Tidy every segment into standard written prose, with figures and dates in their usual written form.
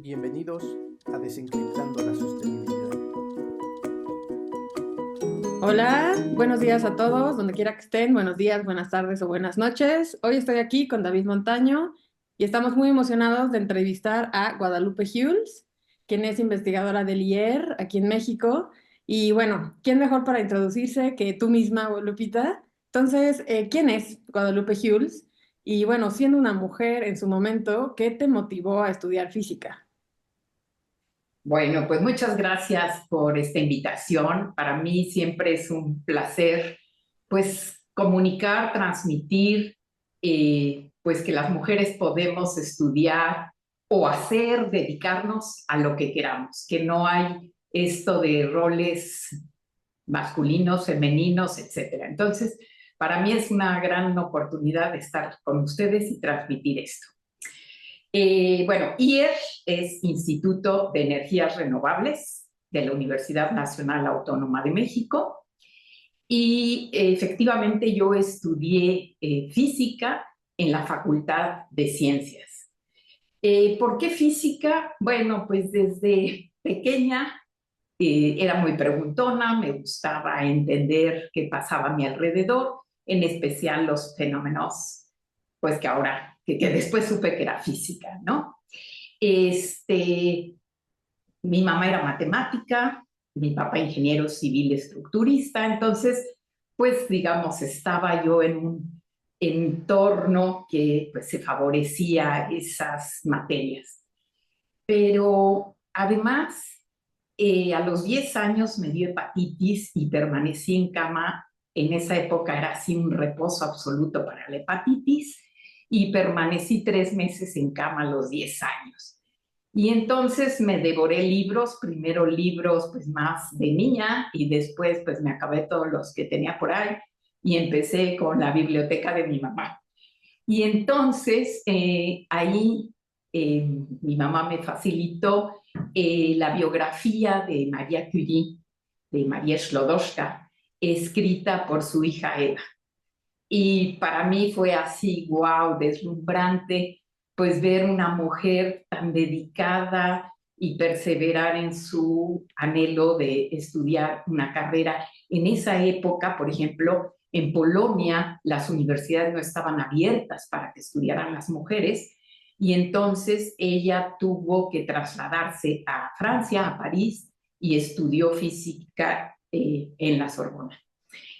Bienvenidos a Desencriptando la Sostenibilidad. Hola, buenos días a todos, donde quiera que estén, buenos días, buenas tardes o buenas noches. Hoy estoy aquí con David Montaño y estamos muy emocionados de entrevistar a Guadalupe Hules, quien es investigadora del IER aquí en México. Y bueno, ¿quién mejor para introducirse que tú misma, Lupita? Entonces, ¿quién es Guadalupe Hules? Y bueno, siendo una mujer en su momento, ¿qué te motivó a estudiar física? Bueno, pues muchas gracias por esta invitación. Para mí siempre es un placer, pues, comunicar, transmitir, pues que las mujeres podemos estudiar o hacer, dedicarnos a lo que queramos, que no hay esto de roles masculinos, femeninos, etcétera. Entonces, para mí es una gran oportunidad de estar con ustedes y transmitir esto. Bueno, IER es Instituto de Energías Renovables de la Universidad Nacional Autónoma de México y efectivamente yo estudié física en la Facultad de Ciencias. ¿Por qué física? Bueno, pues desde pequeña era muy preguntona, me gustaba entender qué pasaba a mi alrededor, en especial los fenómenos, pues que ahora, que después supe que era física, ¿no? Mi mamá era matemática, mi papá ingeniero civil estructurista, entonces, pues digamos, estaba yo en un entorno que pues, se favorecía esas materias. Pero además, a los 10 años me dio hepatitis y permanecí en cama. En esa época era así un reposo absoluto para la hepatitis y permanecí 3 meses en cama a los 10 años. Y entonces me devoré libros, primero libros pues más de niña y después pues me acabé todos los que tenía por ahí y empecé con la biblioteca de mi mamá. Y entonces ahí mi mamá me facilitó la biografía de María Curie, de María Sklodowska, escrita por su hija Eva. Y para mí fue así, wow, deslumbrante, pues ver una mujer tan dedicada y perseverar en su anhelo de estudiar una carrera. En esa época, por ejemplo, en Polonia, las universidades no estaban abiertas para que estudiaran las mujeres y entonces ella tuvo que trasladarse a Francia, a París, y estudió física en la Sorbona.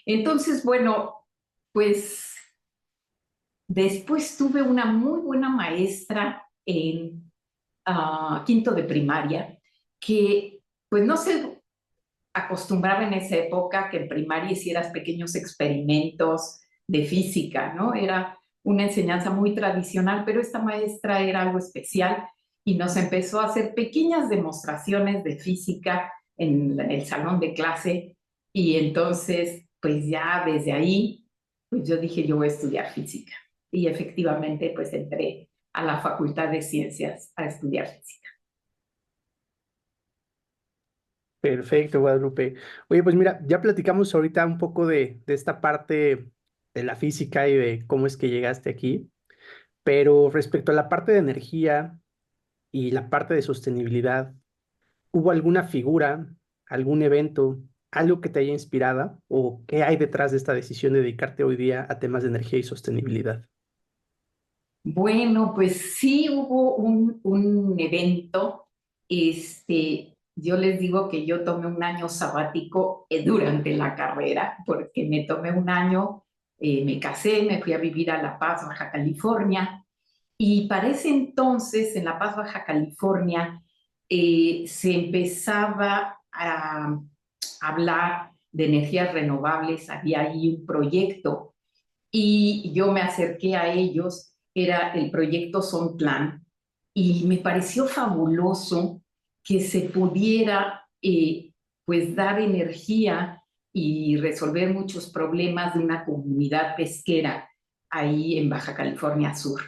Entonces, bueno, pues después tuve una muy buena maestra en quinto de primaria que pues no se acostumbraba en esa época que en primaria hicieras pequeños experimentos de física, ¿no? Era una enseñanza muy tradicional, pero esta maestra era algo especial y nos empezó a hacer pequeñas demostraciones de física en el salón de clase y entonces pues ya desde ahí pues yo dije yo voy a estudiar física y efectivamente pues entré a la Facultad de Ciencias a estudiar física. Perfecto, Guadalupe. Oye, pues mira, ya platicamos ahorita un poco de esta parte de la física y de cómo es que llegaste aquí, pero respecto a la parte de energía y la parte de sostenibilidad, ¿hubo alguna figura, algún evento, algo que te haya inspirado o qué hay detrás de esta decisión de dedicarte hoy día a temas de energía y sostenibilidad? Bueno, pues sí hubo un evento. Yo les digo que yo tomé un año sabático durante la carrera, porque me tomé un año, me casé, me fui a vivir a La Paz, Baja California, y para ese entonces, en La Paz, Baja California, se empezaba a hablar de energías renovables, había ahí un proyecto y yo me acerqué a ellos, era el proyecto Son Plan, y me pareció fabuloso que se pudiera pues dar energía y resolver muchos problemas de una comunidad pesquera ahí en Baja California Sur.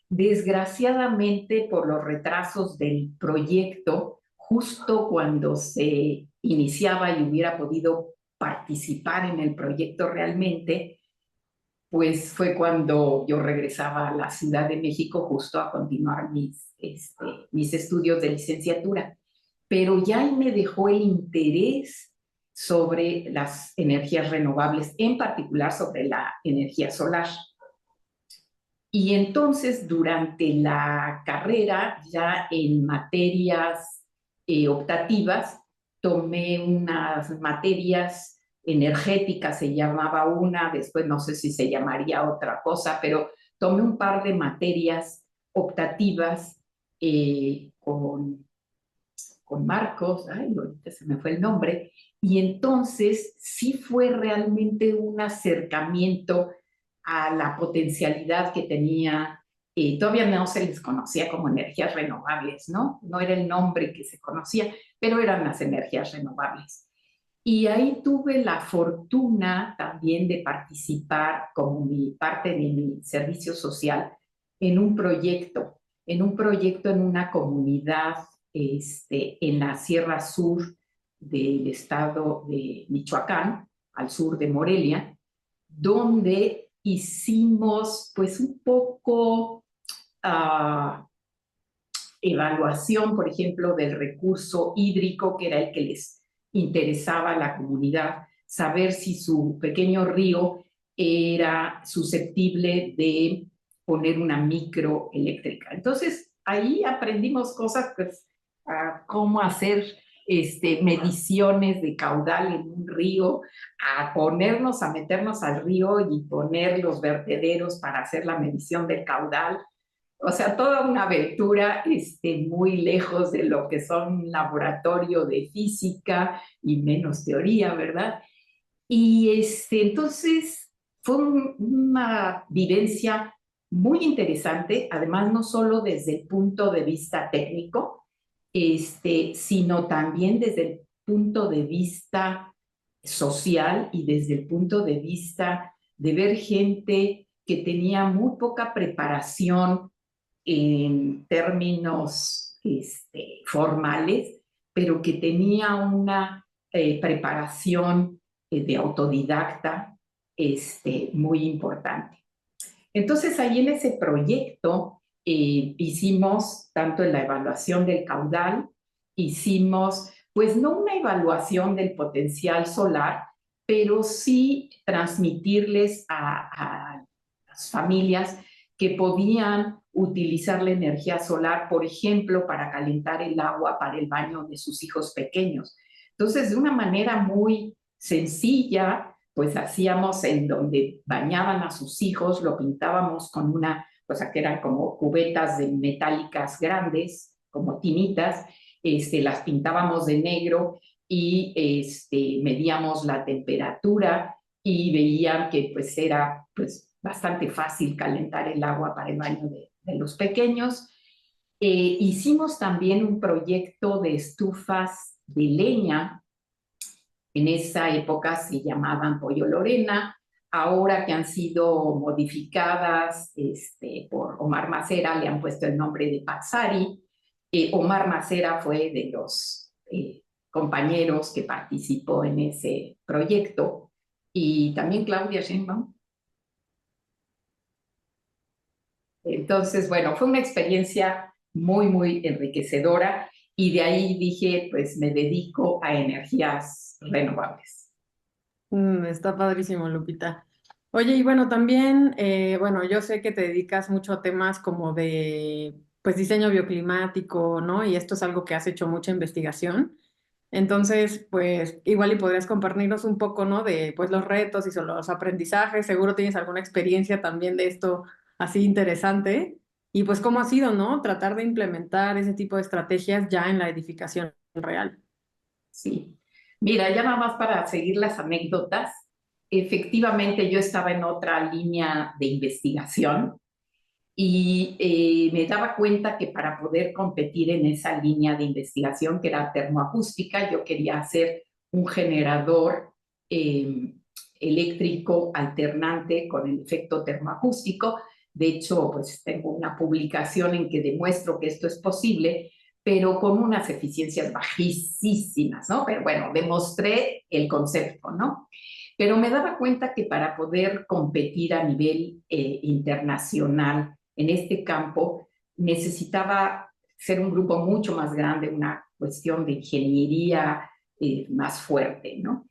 Desgraciadamente, por los retrasos del proyecto, justo cuando se iniciaba y hubiera podido participar en el proyecto realmente, pues fue cuando yo regresaba a la Ciudad de México justo a continuar mis estudios de licenciatura. Pero ya ahí me dejó el interés sobre las energías renovables, en particular sobre la energía solar. Y entonces, durante la carrera, ya en materias optativas, tomé unas materias energéticas, se llamaba una, después no sé si se llamaría otra cosa, pero tomé un par de materias optativas con Marcos, ay, ahorita se me fue el nombre, y entonces sí fue realmente un acercamiento a la potencialidad que tenía, todavía no se les conocía como energías renovables, ¿no? No era el nombre que se conocía, pero eran las energías renovables. Y ahí tuve la fortuna también de participar como parte de mi servicio social en un proyecto en una comunidad en la Sierra Sur del estado de Michoacán, al sur de Morelia, donde hicimos pues un poco evaluación, por ejemplo, del recurso hídrico, que era el que les interesaba a la comunidad, saber si su pequeño río era susceptible de poner una microeléctrica. Entonces, ahí aprendimos cosas, pues, cómo hacer mediciones de caudal en un río, a meternos al río y poner los vertederos para hacer la medición del caudal. O sea, toda una aventura muy lejos de lo que son un laboratorio de física y menos teoría, ¿verdad? Y entonces fue una vivencia muy interesante, además no solo desde el punto de vista técnico, sino también desde el punto de vista social y desde el punto de vista de ver gente que tenía muy poca preparación en términos formales, pero que tenía una preparación de autodidacta muy importante. Entonces, ahí en ese proyecto hicimos tanto en la evaluación del caudal, hicimos, pues no una evaluación del potencial solar, pero sí transmitirles a las familias que podían utilizar la energía solar, por ejemplo, para calentar el agua para el baño de sus hijos pequeños. Entonces, de una manera muy sencilla, pues hacíamos en donde bañaban a sus hijos, lo pintábamos con una cosa que eran como cubetas de metálicas grandes, como tinitas, las pintábamos de negro y medíamos la temperatura y veían que pues era pues bastante fácil calentar el agua para el baño de los pequeños. Hicimos también un proyecto de estufas de leña. En esa época se llamaban Pollo Lorena, ahora que han sido modificadas por Omar Macera, le han puesto el nombre de Patsari. Omar Macera fue de los compañeros que participó en ese proyecto, y también Claudia Sheinbaum. Entonces, bueno, fue una experiencia muy, muy enriquecedora, y de ahí dije, pues me dedico a energías renovables. Está padrísimo, Lupita. Oye, y bueno, también, bueno, yo sé que te dedicas mucho a temas como de, pues, diseño bioclimático, ¿no? Y esto es algo que has hecho mucha investigación. Entonces, pues, igual y podrías compartirnos un poco, ¿no? De, pues, los retos y los aprendizajes. Seguro tienes alguna experiencia también de esto así interesante. Y pues, ¿cómo ha sido, ¿no? Tratar de implementar ese tipo de estrategias ya en la edificación real. Sí. Mira, ya nada más para seguir las anécdotas, efectivamente yo estaba en otra línea de investigación y me daba cuenta que para poder competir en esa línea de investigación, que era termoacústica, yo quería hacer un generador eléctrico alternante con el efecto termoacústico. De hecho, pues tengo una publicación en que demuestro que esto es posible, pero con unas eficiencias bajísimas, ¿no? Pero bueno, demostré el concepto, ¿no? Pero me daba cuenta que para poder competir a nivel internacional en este campo necesitaba ser un grupo mucho más grande, una cuestión de ingeniería más fuerte, ¿no?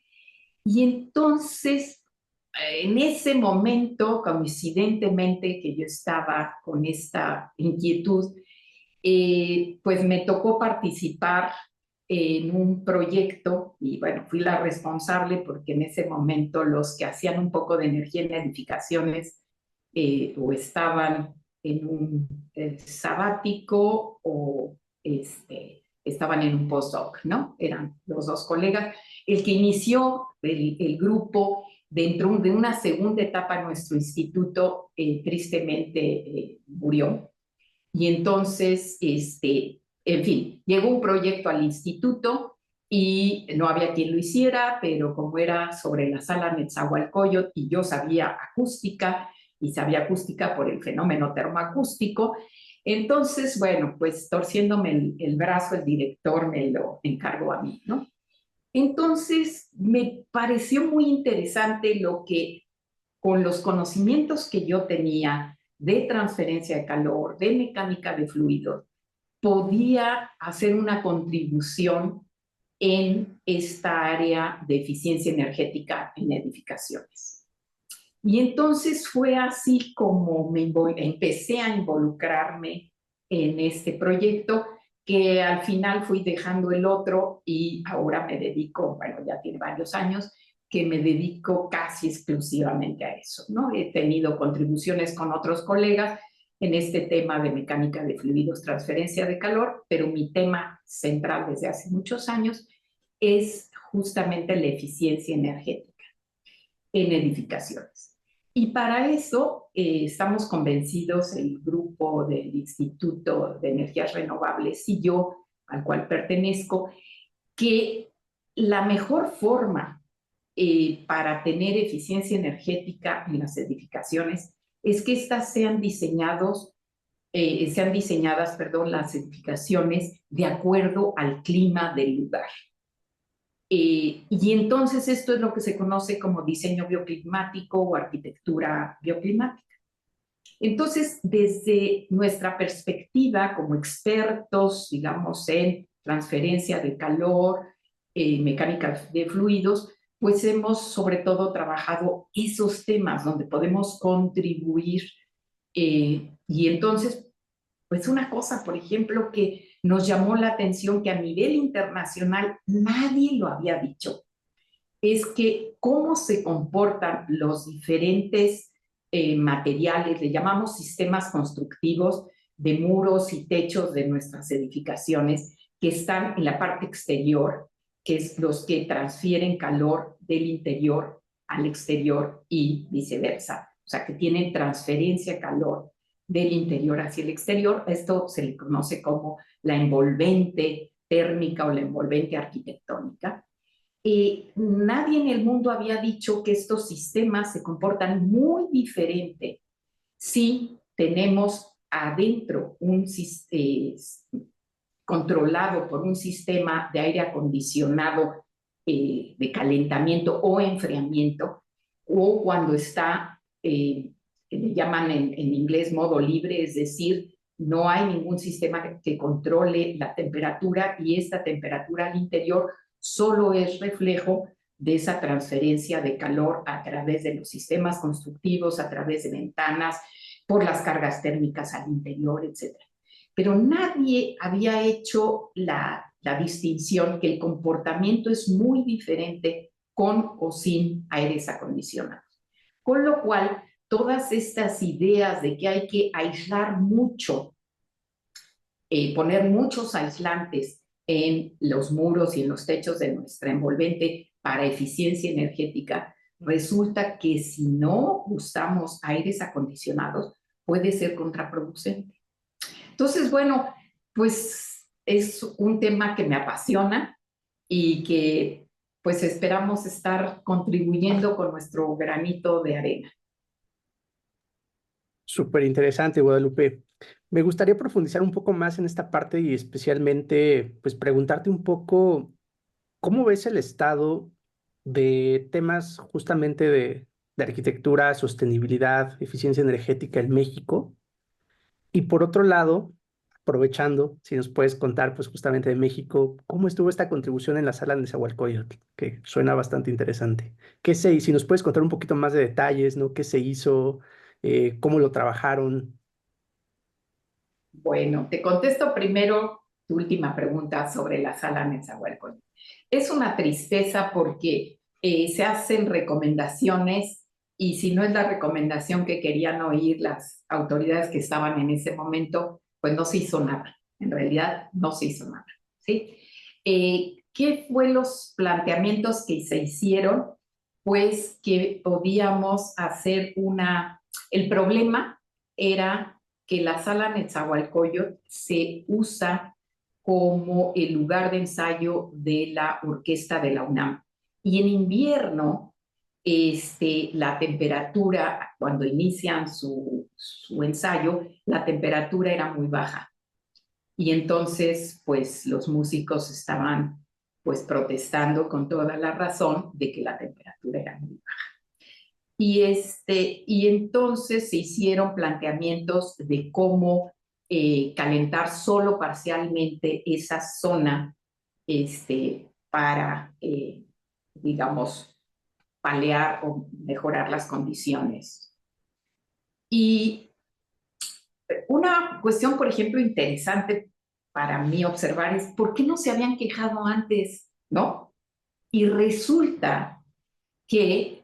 Y entonces, en ese momento, coincidentemente que yo estaba con esta inquietud, pues me tocó participar en un proyecto y bueno, fui la responsable porque en ese momento los que hacían un poco de energía en edificaciones o estaban en un sabático o estaban en un postdoc, ¿no? Eran los dos colegas. El que inició el grupo dentro de una segunda etapa en nuestro instituto, tristemente murió. Y entonces, en fin, llegó un proyecto al instituto y no había quien lo hiciera, pero como era sobre la sala Netzahualcóyotl y yo sabía acústica y sabía acústica por el fenómeno termoacústico, entonces, bueno, pues torciéndome el brazo, el director me lo encargó a mí, ¿no? Entonces, me pareció muy interesante lo que con los conocimientos que yo tenía de transferencia de calor, de mecánica de fluidos, podía hacer una contribución en esta área de eficiencia energética en edificaciones. Y entonces fue así como empecé a involucrarme en este proyecto, que al final fui dejando el otro y ahora me dedico, bueno, ya tiene varios años, que me dedico casi exclusivamente a eso, ¿no? He tenido contribuciones con otros colegas en este tema de mecánica de fluidos, transferencia de calor, pero mi tema central desde hace muchos años es justamente la eficiencia energética en edificaciones. Y para eso estamos convencidos, el grupo del Instituto de Energías Renovables y yo, al cual pertenezco, que la mejor forma para tener eficiencia energética en las edificaciones es que éstas sean diseñadas, perdón, las edificaciones de acuerdo al clima del lugar. Y entonces esto es lo que se conoce como diseño bioclimático o arquitectura bioclimática. Entonces, desde nuestra perspectiva como expertos, digamos, en transferencia de calor, mecánica de fluidos, pues hemos sobre todo trabajado esos temas donde podemos contribuir. Y entonces, pues una cosa, por ejemplo, que nos llamó la atención, que a nivel internacional nadie lo había dicho, es que cómo se comportan los diferentes materiales, le llamamos sistemas constructivos de muros y techos de nuestras edificaciones, que están en la parte exterior, que es los que transfieren calor del interior al exterior y viceversa. O sea, que tienen transferencia de calor del interior hacia el exterior. Esto se le conoce como la envolvente térmica o la envolvente arquitectónica. Nadie en el mundo había dicho que estos sistemas se comportan muy diferente si tenemos adentro un controlado por un sistema de aire acondicionado de calentamiento o enfriamiento, o cuando está, le llaman en inglés modo libre, es decir, no hay ningún sistema que controle la temperatura y esta temperatura al interior solo es reflejo de esa transferencia de calor a través de los sistemas constructivos, a través de ventanas, por las cargas térmicas al interior, etc. Pero nadie había hecho la distinción que el comportamiento es muy diferente con o sin aires acondicionados. Con lo cual, todas estas ideas de que hay que aislar mucho, poner muchos aislantes en los muros y en los techos de nuestra envolvente para eficiencia energética, resulta que si no usamos aires acondicionados, puede ser contraproducente. Entonces, bueno, pues es un tema que me apasiona y que pues esperamos estar contribuyendo con nuestro granito de arena. Súper interesante, Guadalupe. Me gustaría profundizar un poco más en esta parte y especialmente, pues preguntarte un poco, ¿cómo ves el estado de temas justamente de arquitectura, sostenibilidad, eficiencia energética en México. Y por otro lado, aprovechando, si nos puedes contar pues justamente de México, ¿cómo estuvo esta contribución en la sala de Nezahualcóyotl? Que suena bastante interesante. Si nos puedes contar un poquito más de detalles, ¿no? ¿Qué se hizo? ¿Cómo lo trabajaron? Bueno, te contesto primero tu última pregunta sobre la sala Nezahualcóyotl. Es una tristeza porque se hacen recomendaciones y si no es la recomendación que querían oír las autoridades que estaban en ese momento, pues no se hizo nada. En realidad no se hizo nada, ¿sí? ¿Qué fue los planteamientos que se hicieron? Pues que podíamos hacer El problema era que la sala Nezahualcóyotl se usa como el lugar de ensayo de la orquesta de la UNAM. Y en invierno, la temperatura, cuando inician su ensayo, la temperatura era muy baja. Y entonces, pues los músicos estaban pues protestando con toda la razón de que la temperatura era muy baja. Y entonces se hicieron planteamientos de cómo calentar solo parcialmente esa zona para, digamos, paliar o mejorar las condiciones. Y una cuestión, por ejemplo, interesante para mí observar es por qué no se habían quejado antes, ¿no? Y resulta que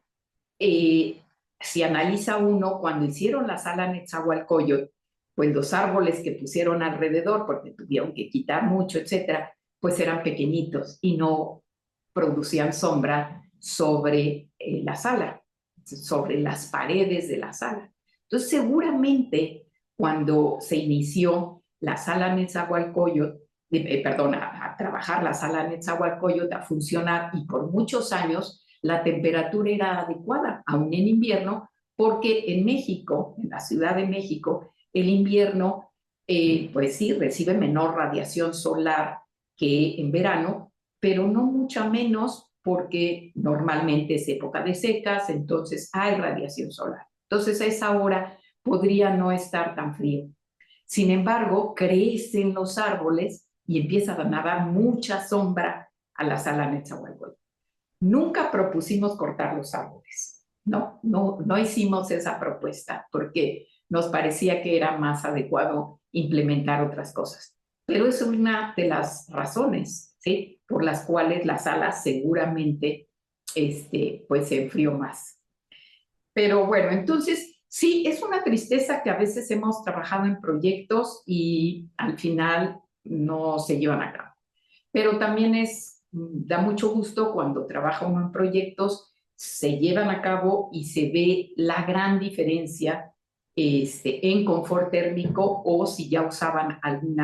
si analiza uno, cuando hicieron la sala Nezahualcóyotl, pues los árboles que pusieron alrededor, porque tuvieron que quitar mucho, etcétera, pues eran pequeñitos y no producían sombra sobre la sala, sobre las paredes de la sala. Entonces, seguramente cuando se inició la sala Nezahualcóyotl, a trabajar la sala Nezahualcóyotl, a funcionar, y por muchos años la temperatura era adecuada, aún en invierno, porque en México, en la Ciudad de México, el invierno, pues sí, recibe menor radiación solar que en verano, pero no mucha menos porque normalmente es época de secas, entonces hay radiación solar. Entonces a esa hora podría no estar tan frío. Sin embargo, crecen los árboles y empiezan a dar mucha sombra a la sala Nezahualcóyotl. Nunca propusimos cortar los árboles, no hicimos esa propuesta porque nos parecía que era más adecuado implementar otras cosas. Pero es una de las razones, ¿sí?, por las cuales la sala seguramente pues se enfrió más. Pero bueno, entonces sí, es una tristeza que a veces hemos trabajado en proyectos y al final no se llevan a cabo. Pero también da mucho gusto cuando trabaja uno en proyectos, se llevan a cabo y se ve la gran diferencia en confort térmico o si ya usaban algún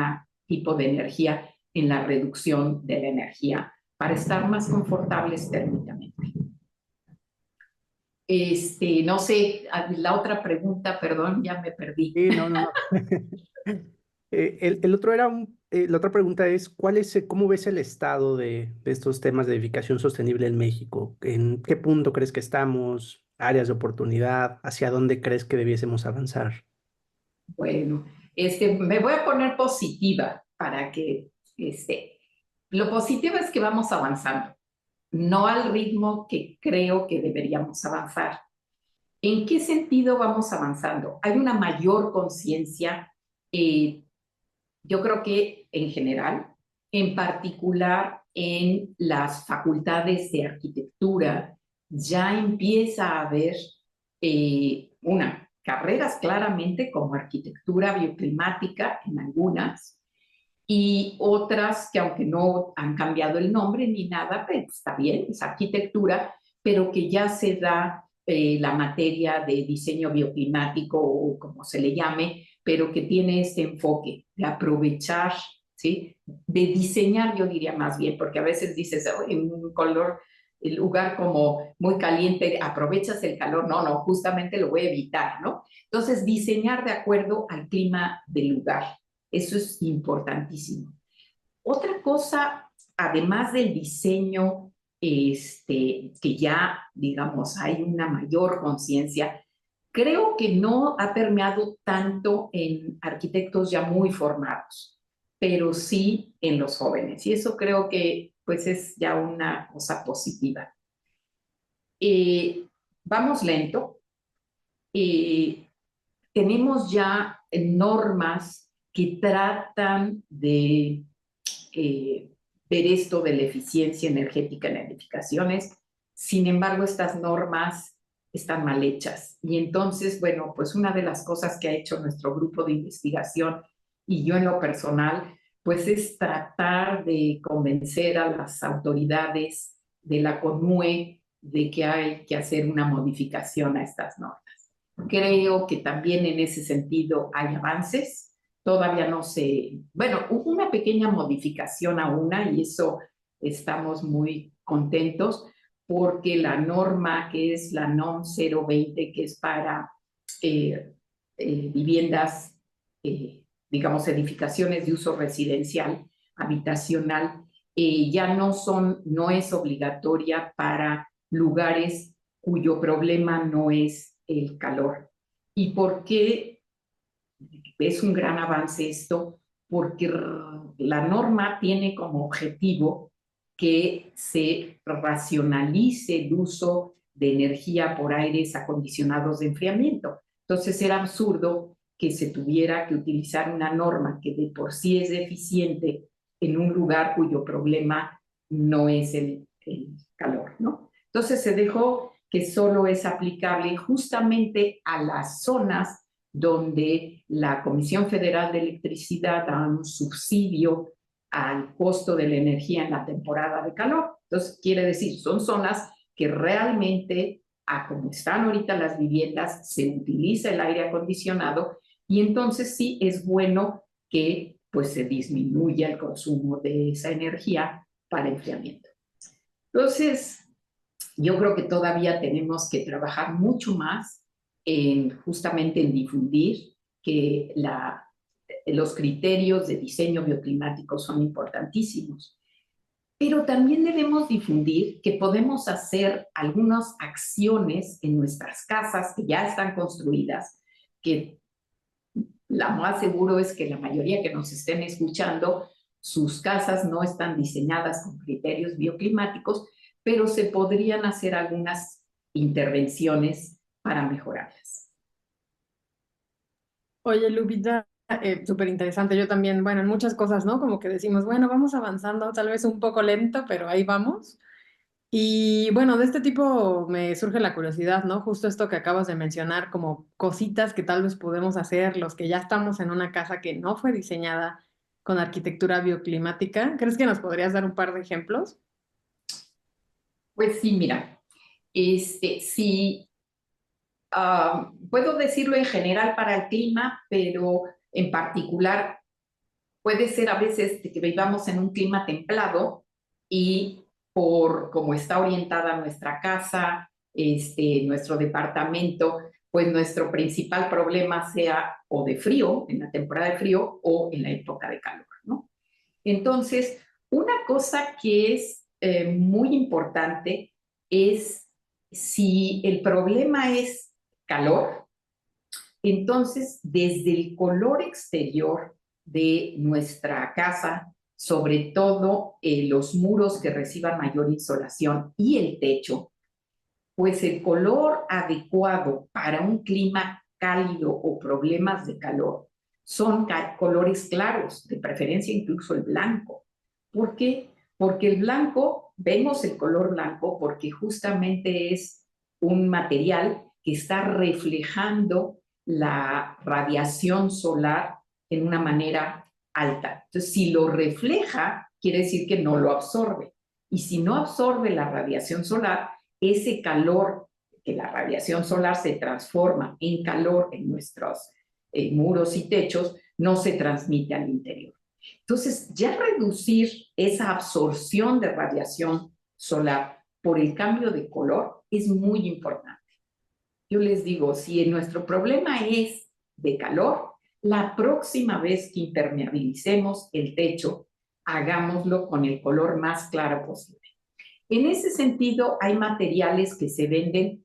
tipo de energía en la reducción de la energía para estar más confortables térmicamente. No sé, la otra pregunta, perdón, ya me perdí. Sí, no, no, no. El otro era la otra pregunta es, ¿cómo ves el estado de estos temas de edificación sostenible en México? ¿En qué punto crees que estamos? ¿Áreas de oportunidad? ¿Hacia dónde crees que debiésemos avanzar? Bueno, me voy a poner positiva para que, lo positivo es que vamos avanzando, no al ritmo que creo que deberíamos avanzar. ¿En qué sentido vamos avanzando? Hay una mayor conciencia, yo creo que en general, en particular en las facultades de arquitectura, ya empieza a haber carreras claramente como arquitectura bioclimática en algunas, y otras que aunque no han cambiado el nombre ni nada, pues está bien, es arquitectura, pero que ya se da la materia de diseño bioclimático o como se le llame, pero que tiene este enfoque de aprovechar, ¿sí?, de diseñar, yo diría más bien, porque a veces dices, oh, en un el lugar como muy caliente, aprovechas el calor, no, justamente lo voy a evitar, ¿no? Entonces, diseñar de acuerdo al clima del lugar. Eso es importantísimo. Otra cosa, además del diseño que ya, digamos, hay una mayor conciencia. Creo que no ha permeado tanto en arquitectos ya muy formados, pero sí en los jóvenes. Y eso creo que pues es ya una cosa positiva. Vamos lento. Tenemos ya normas que tratan de ver esto de la eficiencia energética en edificaciones. Sin embargo, estas normas están mal hechas. Y entonces, bueno, pues una de las cosas que ha hecho nuestro grupo de investigación y yo en lo personal, pues es tratar de convencer a las autoridades de la CONUE de que hay que hacer una modificación a estas normas. Creo que también en ese sentido hay avances. Todavía no se, bueno, hubo una pequeña modificación a una y eso estamos muy contentos porque la norma que es la NOM 020, que es para viviendas, digamos, edificaciones de uso residencial, habitacional, ya no es obligatoria para lugares cuyo problema no es el calor. ¿Y por qué es un gran avance esto? Porque la norma tiene como objetivo que se racionalice el uso de energía por aires acondicionados de enfriamiento. Entonces era absurdo que se tuviera que utilizar una norma que de por sí es deficiente en un lugar cuyo problema no es el calor, ¿no? Entonces se dejó que solo es aplicable justamente a las zonas donde la Comisión Federal de Electricidad da un subsidio al costo de la energía en la temporada de calor. Entonces, quiere decir, son zonas que realmente, a como están ahorita las viviendas, se utiliza el aire acondicionado y entonces sí es bueno que pues se disminuya el consumo de esa energía para enfriamiento. Entonces, yo creo que todavía tenemos que trabajar mucho más justamente en difundir que los criterios de diseño bioclimático son importantísimos. Pero también debemos difundir que podemos hacer algunas acciones en nuestras casas que ya están construidas, que lo más seguro es que la mayoría que nos estén escuchando, sus casas no están diseñadas con criterios bioclimáticos, pero se podrían hacer algunas intervenciones para mejorarlas. Oye, Lupita, súper interesante. Yo también, bueno, en muchas cosas, ¿no? Como que decimos, bueno, vamos avanzando, tal vez un poco lento, pero ahí vamos. Y bueno, de este tipo me surge la curiosidad, ¿no? Justo esto que acabas de mencionar, como cositas que tal vez podemos hacer los que ya estamos en una casa que no fue diseñada con arquitectura bioclimática. ¿Crees que nos podrías dar un par de ejemplos? Pues sí, mira, sí, puedo decirlo en general para el clima, pero en particular puede ser a veces que vivamos en un clima templado y por cómo está orientada nuestra casa, nuestro departamento, pues nuestro principal problema sea o de frío, en la temporada de frío, o en la época de calor, ¿no? Entonces, una cosa que es muy importante es si el problema es calor, entonces desde el color exterior de nuestra casa, sobre todo los muros que reciban mayor insolación y el techo, pues el color adecuado para un clima cálido o problemas de calor son colores claros, de preferencia incluso el blanco. ¿Por qué? Porque el blanco, vemos el color blanco porque justamente es un material que está reflejando la radiación solar en una manera alta. Entonces, si lo refleja, quiere decir que no lo absorbe. Y si no absorbe la radiación solar, ese calor, que la radiación solar se transforma en calor en nuestros muros y techos, no se transmite al interior. Entonces, ya reducir esa absorción de radiación solar por el cambio de color es muy importante. Yo les digo, si nuestro problema es de calor, la próxima vez que impermeabilicemos el techo, hagámoslo con el color más claro posible. En ese sentido, hay materiales que se venden,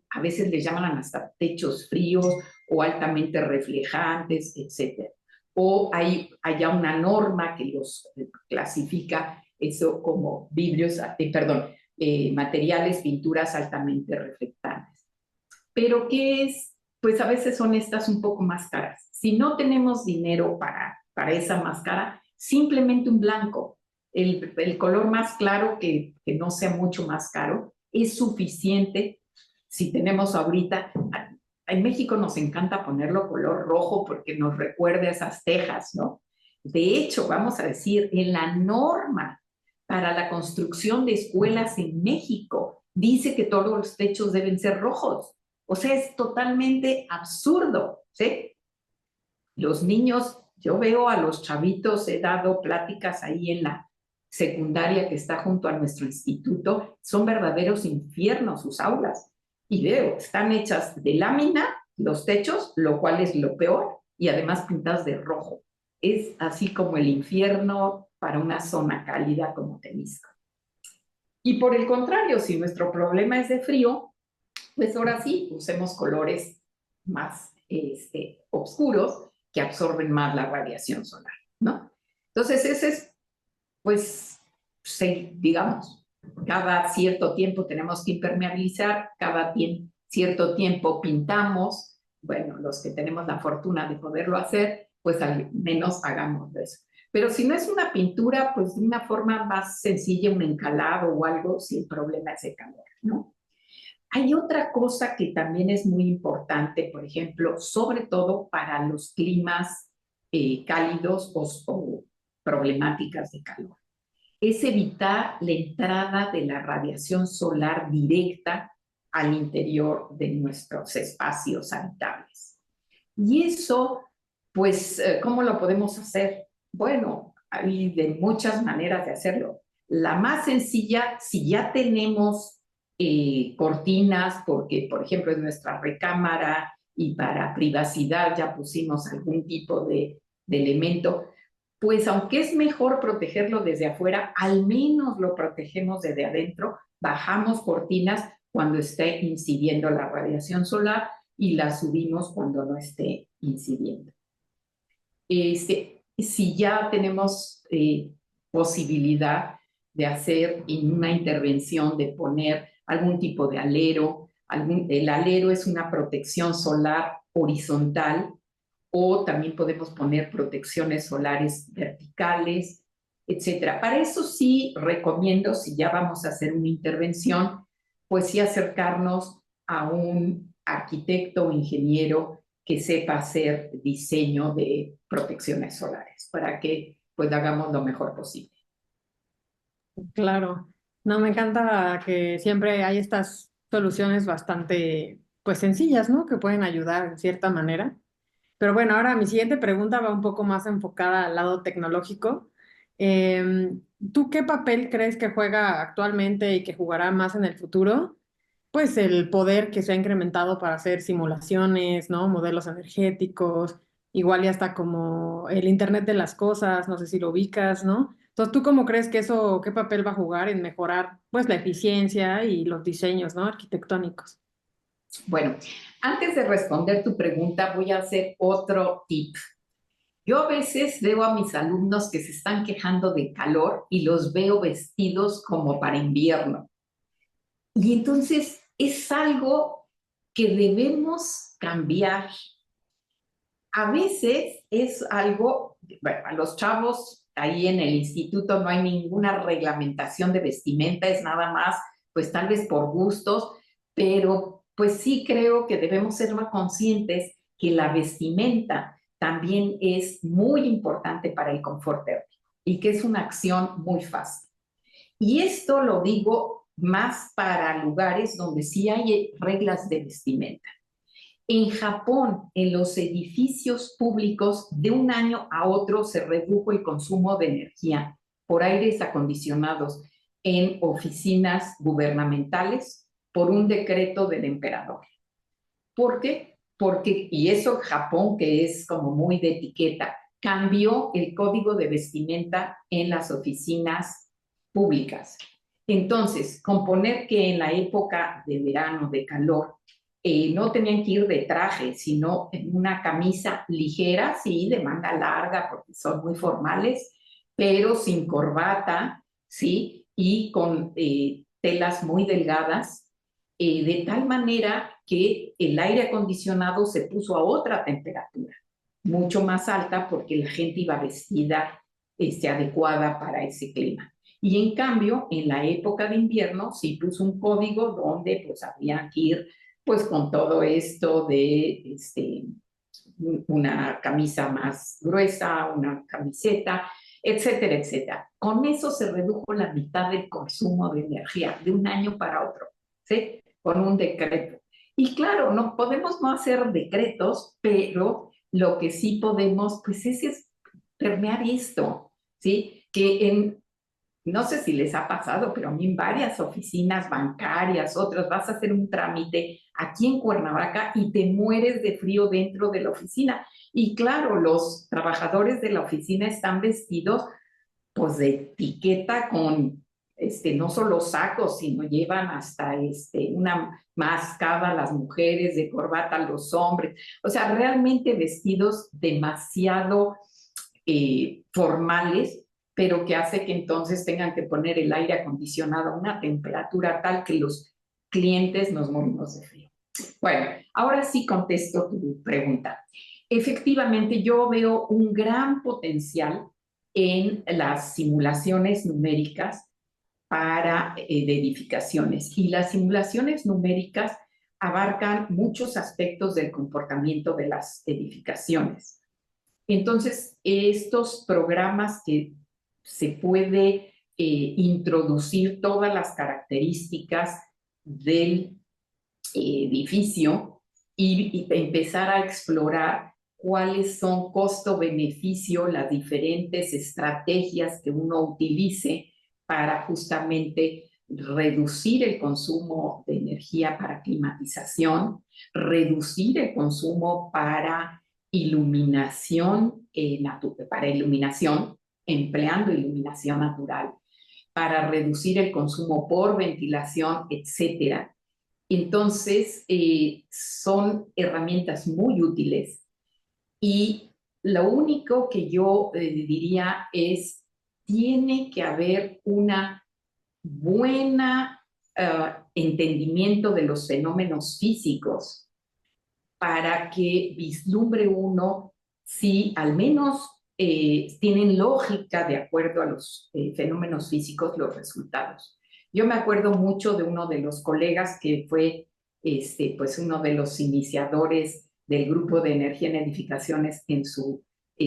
a veces les llaman hasta techos fríos o altamente reflejantes, etc. O hay ya una norma que los clasifica eso como materiales, pinturas altamente reflectantes. Pero ¿qué es? Pues a veces son estas un poco más caras. Si no tenemos dinero para esa más cara, simplemente un blanco, el color más claro que no sea mucho más caro, es suficiente. Si tenemos ahorita, en México nos encanta ponerlo color rojo porque nos recuerda a esas tejas, ¿no? De hecho, vamos a decir, en la norma para la construcción de escuelas en México, dice que todos los techos deben ser rojos. O sea, es totalmente absurdo, ¿sí? Los niños, yo veo a los chavitos, he dado pláticas ahí en la secundaria que está junto a nuestro instituto, son verdaderos infiernos sus aulas. Y veo, están hechas de lámina los techos, lo cual es lo peor, y además pintadas de rojo. Es así como el infierno para una zona cálida como Temisco. Y por el contrario, si nuestro problema es de frío, pues ahora sí, usemos colores más oscuros que absorben más la radiación solar, ¿no? Entonces, ese es, pues, digamos, cada cierto tiempo tenemos que impermeabilizar, cada cierto tiempo pintamos, bueno, los que tenemos la fortuna de poderlo hacer, pues al menos hagamos eso. Pero si no es una pintura, pues de una forma más sencilla, un encalado o algo, si el problema es de calor, ¿no? Hay otra cosa que también es muy importante, por ejemplo, sobre todo para los climas cálidos o problemáticas de calor. Es evitar la entrada de la radiación solar directa al interior de nuestros espacios habitables. Y eso, pues, ¿cómo lo podemos hacer? Bueno, hay de muchas maneras de hacerlo. La más sencilla, si ya tenemos cortinas, porque, por ejemplo, en nuestra recámara y para privacidad ya pusimos algún tipo de elemento, pues aunque es mejor protegerlo desde afuera, al menos lo protegemos desde adentro, bajamos cortinas cuando esté incidiendo la radiación solar y las subimos cuando no esté incidiendo. Si ya tenemos posibilidad de hacer en una intervención, de poner algún tipo de alero, el alero es una protección solar horizontal, o también podemos poner protecciones solares verticales, etcétera. Para eso sí recomiendo, si ya vamos a hacer una intervención, pues sí acercarnos a un arquitecto o ingeniero que sepa hacer diseño de protecciones solares para que pues hagamos lo mejor posible. Claro. No, me encanta que siempre hay estas soluciones bastante, pues sencillas, ¿no? Que pueden ayudar en cierta manera. Pero bueno, ahora mi siguiente pregunta va un poco más enfocada al lado tecnológico. ¿Tú qué papel crees que juega actualmente y que jugará más en el futuro? Pues el poder que se ha incrementado para hacer simulaciones, ¿no? Modelos energéticos, igual ya está como el Internet de las cosas, no sé si lo ubicas, ¿no? Entonces, ¿tú cómo crees que eso, qué papel va a jugar en mejorar, pues, la eficiencia y los diseños, ¿no? Arquitectónicos. Bueno, antes de responder tu pregunta, voy a hacer otro tip. Yo a veces veo a mis alumnos que se están quejando de calor y los veo vestidos como para invierno. Y entonces es algo que debemos cambiar. A veces es algo, bueno, a los chavos ahí en el instituto no hay ninguna reglamentación de vestimenta, es nada más, pues tal vez por gustos, pero pues sí creo que debemos ser más conscientes que la vestimenta también es muy importante para el confort térmico y que es una acción muy fácil. Y esto lo digo más para lugares donde sí hay reglas de vestimenta. En Japón, en los edificios públicos, de un año a otro se redujo el consumo de energía por aires acondicionados en oficinas gubernamentales por un decreto del emperador. ¿Por qué? Porque, y eso Japón, que es como muy de etiqueta, cambió el código de vestimenta en las oficinas públicas. Entonces, componer que en la época de verano, de calor, no tenían que ir de traje, sino en una camisa ligera, sí, de manga larga, porque son muy formales, pero sin corbata, sí, y con telas muy delgadas, de tal manera que el aire acondicionado se puso a otra temperatura, mucho más alta, porque la gente iba vestida adecuada para ese clima. Y en cambio, en la época de invierno, sí puso un código donde pues habían que ir pues con todo esto de una camisa más gruesa, una camiseta, etcétera, etcétera. Con eso se redujo la mitad del consumo de energía de un año para otro, ¿sí? Con un decreto. Y claro, no podemos no hacer decretos, pero lo que sí podemos, pues es permear esto, ¿sí? Que no sé si les ha pasado, pero a mí en varias oficinas bancarias, otras, vas a hacer un trámite aquí en Cuernavaca y te mueres de frío dentro de la oficina. Y claro, los trabajadores de la oficina están vestidos pues de etiqueta con, no solo sacos, sino llevan hasta una mascada las mujeres, de corbata los hombres. O sea, realmente vestidos demasiado formales, pero que hace que entonces tengan que poner el aire acondicionado a una temperatura tal que los clientes nos morimos de frío. Bueno, ahora sí contesto tu pregunta. Efectivamente, yo veo un gran potencial en las simulaciones numéricas para de edificaciones. Y las simulaciones numéricas abarcan muchos aspectos del comportamiento de las edificaciones. Entonces, estos programas que se puede introducir todas las características del edificio y empezar a explorar cuáles son costo-beneficio, las diferentes estrategias que uno utilice para justamente reducir el consumo de energía para climatización, reducir el consumo para iluminación, empleando iluminación natural, para reducir el consumo por ventilación, etcétera. Entonces, son herramientas muy útiles y lo único que yo diría es, tiene que haber una buena entendimiento de los fenómenos físicos para que vislumbre uno si al menos tienen lógica de acuerdo a los fenómenos físicos los resultados. Yo me acuerdo mucho de uno de los colegas que fue pues uno de los iniciadores del grupo de energía en edificaciones en su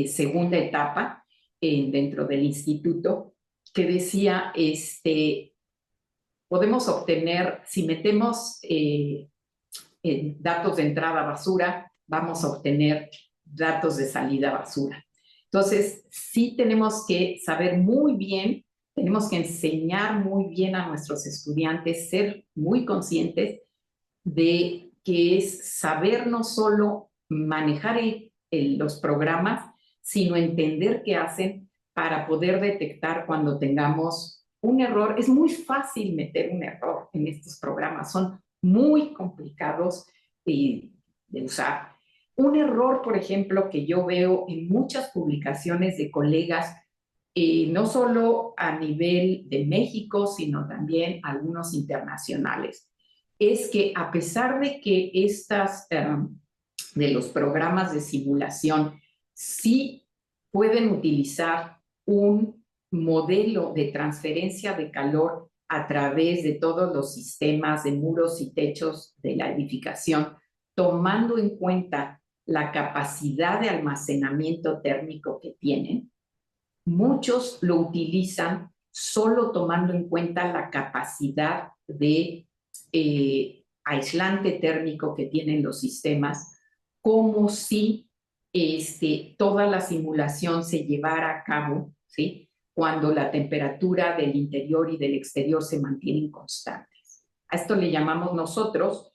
segunda etapa dentro del instituto, que decía, podemos obtener, si metemos datos de entrada basura, vamos a obtener datos de salida basura. Entonces, sí tenemos que saber muy bien, tenemos que enseñar muy bien a nuestros estudiantes, ser muy conscientes de que es saber no solo manejar los programas, sino entender qué hacen para poder detectar cuando tengamos un error. Es muy fácil meter un error en estos programas, son muy complicados de usar. Un error, por ejemplo, que yo veo en muchas publicaciones de colegas, no solo a nivel de México, sino también algunos internacionales, es que a pesar de que de los programas de simulación sí pueden utilizar un modelo de transferencia de calor a través de todos los sistemas de muros y techos de la edificación, tomando en cuenta la capacidad de almacenamiento térmico que tienen, muchos lo utilizan solo tomando en cuenta la capacidad de aislante térmico que tienen los sistemas, como si toda la simulación se llevara a cabo, ¿sí?, cuando la temperatura del interior y del exterior se mantienen constantes. A esto le llamamos nosotros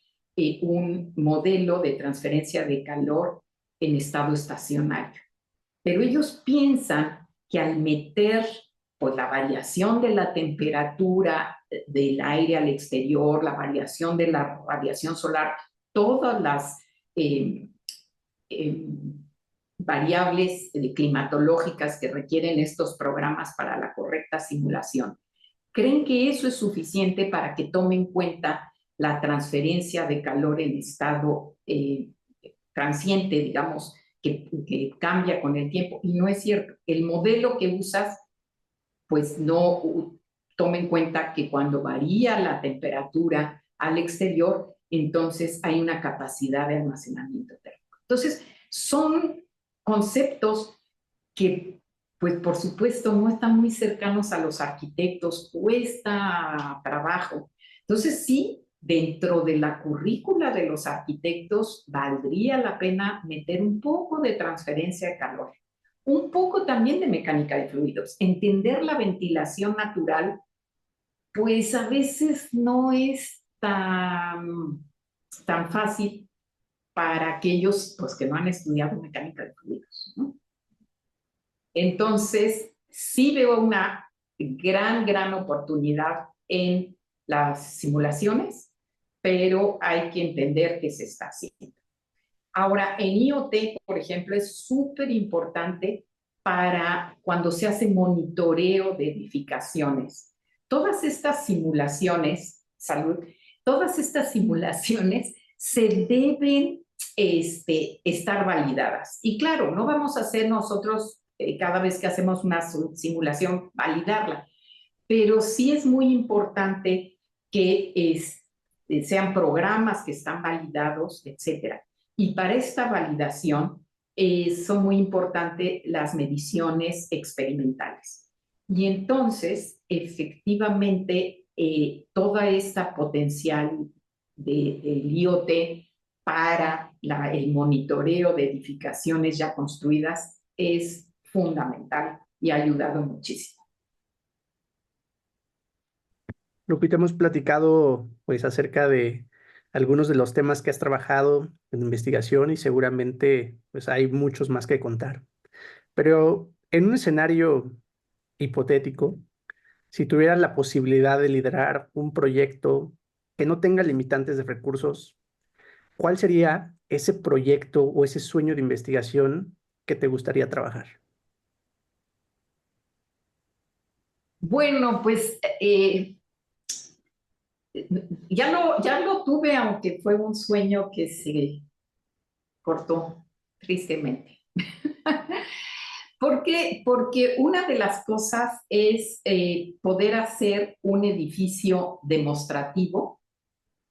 un modelo de transferencia de calor en estado estacionario. Pero ellos piensan que al meter pues la variación de la temperatura del aire al exterior, la variación de la radiación solar, todas las variables climatológicas que requieren estos programas para la correcta simulación. ¿Creen que eso es suficiente para que tome en cuenta la transferencia de calor en estado transiente, digamos, que cambia con el tiempo? Y no es cierto. El modelo que usas, pues no toma en cuenta que cuando varía la temperatura al exterior, entonces hay una capacidad de almacenamiento térmico. Entonces, son conceptos que, pues por supuesto, no están muy cercanos a los arquitectos, cuesta trabajo. Entonces, sí, dentro de la currícula de los arquitectos, valdría la pena meter un poco de transferencia de calor, un poco también de mecánica de fluidos. Entender la ventilación natural, pues a veces no es tan fácil para aquellos pues, que no han estudiado mecánica de fluidos, ¿no? Entonces, sí veo una gran oportunidad en las simulaciones, pero hay que entender qué se está haciendo. Ahora, en IoT, por ejemplo, es súper importante para cuando se hace monitoreo de edificaciones. Todas estas simulaciones, todas estas simulaciones se deben estar validadas. Y claro, no vamos a hacer nosotros cada vez que hacemos una simulación validarla, pero sí es muy importante que sean programas que están validados, etcétera. Y para esta validación son muy importantes las mediciones experimentales. Y entonces, efectivamente, toda esta potencial del IoT para el monitoreo de edificaciones ya construidas es fundamental y ha ayudado muchísimo. Lupita, hemos platicado pues acerca de algunos de los temas que has trabajado en investigación y seguramente pues hay muchos más que contar. Pero en un escenario hipotético, si tuvieras la posibilidad de liderar un proyecto que no tenga limitantes de recursos, ¿cuál sería ese proyecto o ese sueño de investigación que te gustaría trabajar? Bueno, pues ya lo tuve, aunque fue un sueño que se cortó tristemente. ¿Por qué? Porque una de las cosas es poder hacer un edificio demostrativo